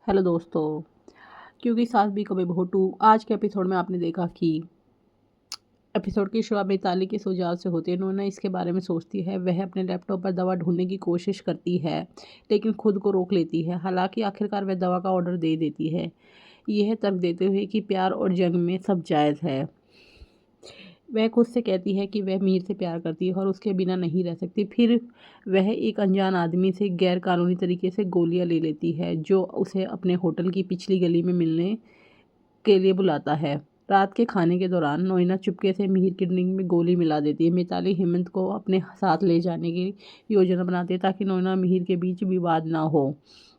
Hello दोस्तों। क्योंकि सास भी कभी बहू टू आज के एपिसोड में आपने देखा कि एपिसोड की शुरुआत मिताली के सुझाव से होती है। नोना इसके बारे में सोचती है। वह अपने लैपटॉप पर दवा ढूंढने की कोशिश करती है लेकिन खुद को रोक लेती है। हालांकि आखिरकार वह दवा का ऑर्डर दे देती है, यह तर्क देते हुए कि प्यार और जंग में सब जायज़ है। वह खुद से कहती है कि वह मीर से प्यार करती है और उसके बिना नहीं रह सकती। फिर वह एक अनजान आदमी से गैर कानूनी तरीके से गोलियां ले लेती है, जो उसे अपने होटल की पिछली गली में मिलने के लिए बुलाता है। रात के खाने के दौरान नोइना चुपके से मिहिर की ड्रिंक में गोली मिला देती है। मिताली हेमंत को अपने साथ ले जाने की योजना बनाती है ताकि नोइना मिहिर के बीच विवाद ना हो।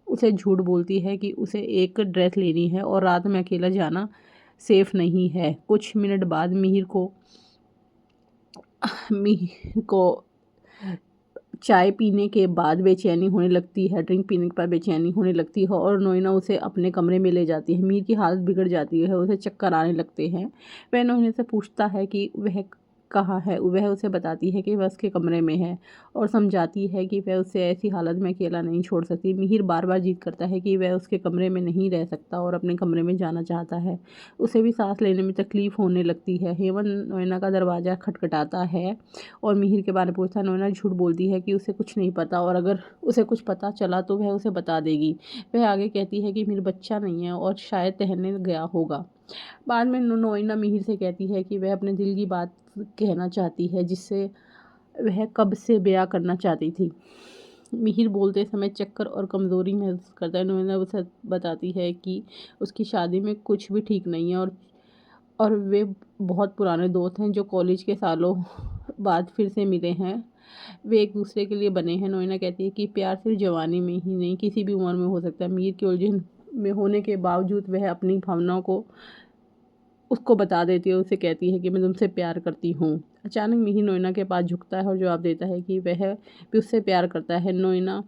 उसे झूठ बोलती है कि उसे एक ड्रेस लेनी है और रात में अकेला जाना सेफ नहीं है। कुछ मिनट बाद मिहिर को चाय पीने के बाद बेचैनी होने लगती है। ड्रिंक पीने के बाद बेचैनी होने लगती है और नोइना उसे अपने कमरे में ले जाती है। मीर की हालत बिगड़ जाती है, उसे चक्कर आने लगते हैं। वह नोइना से पूछता है कि वह कहाँ है। वह उसे बताती है कि वह उसके कमरे में है और समझाती है कि वह उसे ऐसी हालत में अकेला नहीं छोड़ सकती। मिहिर बार बार जिद करता है कि वह उसके कमरे में नहीं रह सकता और अपने कमरे में जाना चाहता है। उसे भी सांस लेने में तकलीफ होने लगती है। हेमंत नोइना का दरवाज़ा खटखटाता है और मिहिर के बारे में पूछता है। नोइना झूठ बोलती है कि उसे कुछ नहीं पता और अगर उसे कुछ पता चला तो वह उसे बता देगी। वह आगे कहती है कि मिहिर बच्चा नहीं है और शायद टहलने गया होगा। बाद में नोइना मिहिर से कहती है कि वह अपने दिल की बात कहना चाहती है, जिससे वह कब से ब्याह करना चाहती थी। मिहिर बोलते समय चक्कर और कमज़ोरी महसूस करता है। नोइना उसे बताती है कि उसकी शादी में कुछ भी ठीक नहीं है और वे बहुत पुराने दोस्त हैं जो कॉलेज के सालों बाद फिर से मिले हैं। वे एक दूसरे के लिए बने हैं। नोइना कहती है कि प्यार सिर्फ जवानी में ही नहीं, किसी भी उम्र में हो सकता है। मीर की उलझन में होने के बावजूद वह अपनी भावनाओं को उसको बता देती है। उसे कहती है कि मैं तुमसे प्यार करती हूँ। अचानक मिहिर नोइना के पास झुकता है और जवाब देता है कि वह भी उससे प्यार करता है। नोइना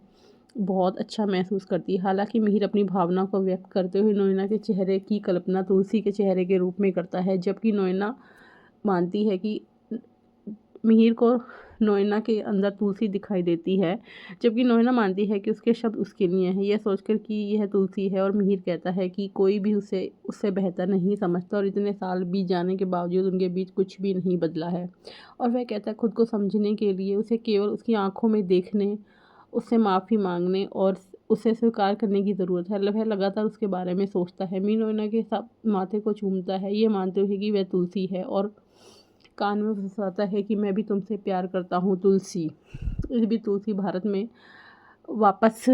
बहुत अच्छा महसूस करती है। हालांकि मिहिर अपनी भावना को व्यक्त करते हुए नोइना के चेहरे की कल्पना तुलसी के चेहरे के रूप में करता है, जबकि नोइना मानती है कि मिहिर को नोइना के अंदर तुलसी दिखाई देती है, जबकि नोइना मानती है कि उसके शब्द उसके लिए हैं। यह सोचकर कि यह तुलसी है और मिहिर कहता है कि कोई भी उसे उससे बेहतर नहीं समझता और इतने साल बीत जाने के बावजूद उनके बीच कुछ भी नहीं बदला है। और वह कहता है खुद को समझने के लिए उसे केवल उसकी आंखों में देखने, उससे माफ़ी मांगने और उसे स्वीकार करने की ज़रूरत है। वह लगातार उसके बारे में सोचता है। मीर नोइना के साथ माथे को चूमता है, ये मानते हुए कि वह तुलसी है और कान में फुसफुसाता है कि मैं भी तुमसे प्यार करता हूँ तुलसी। इस बीच तुलसी भारत में वापस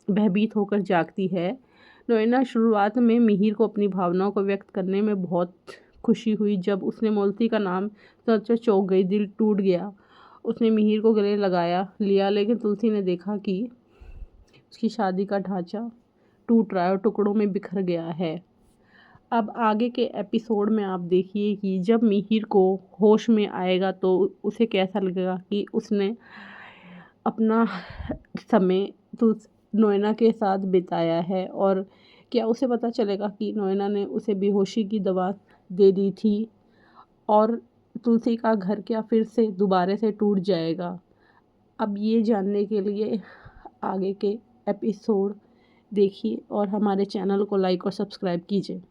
भयभीत होकर जागती है। नोइना शुरुआत में मिहिर को अपनी भावनाओं को व्यक्त करने में बहुत खुशी हुई। जब उसने मोल्ती का नाम सोचकर चौंक गई, दिल टूट गया। उसने मिहिर को गले लगाया लिया, लेकिन तुलसी ने देखा कि उसकी शादी का ढांचा टूट रहा है और टुकड़ों में बिखर गया है। अब आगे के एपिसोड में आप देखिए कि जब मिहिर को होश में आएगा तो उसे कैसा लगेगा कि उसने अपना समय नोइना के साथ बिताया है, और क्या उसे पता चलेगा कि नोइना ने उसे बेहोशी की दवा दे दी थी और तुलसी का घर क्या फिर से दोबारा से टूट जाएगा। अब ये जानने के लिए आगे के एपिसोड देखिए और हमारे चैनल को लाइक और सब्सक्राइब कीजिए।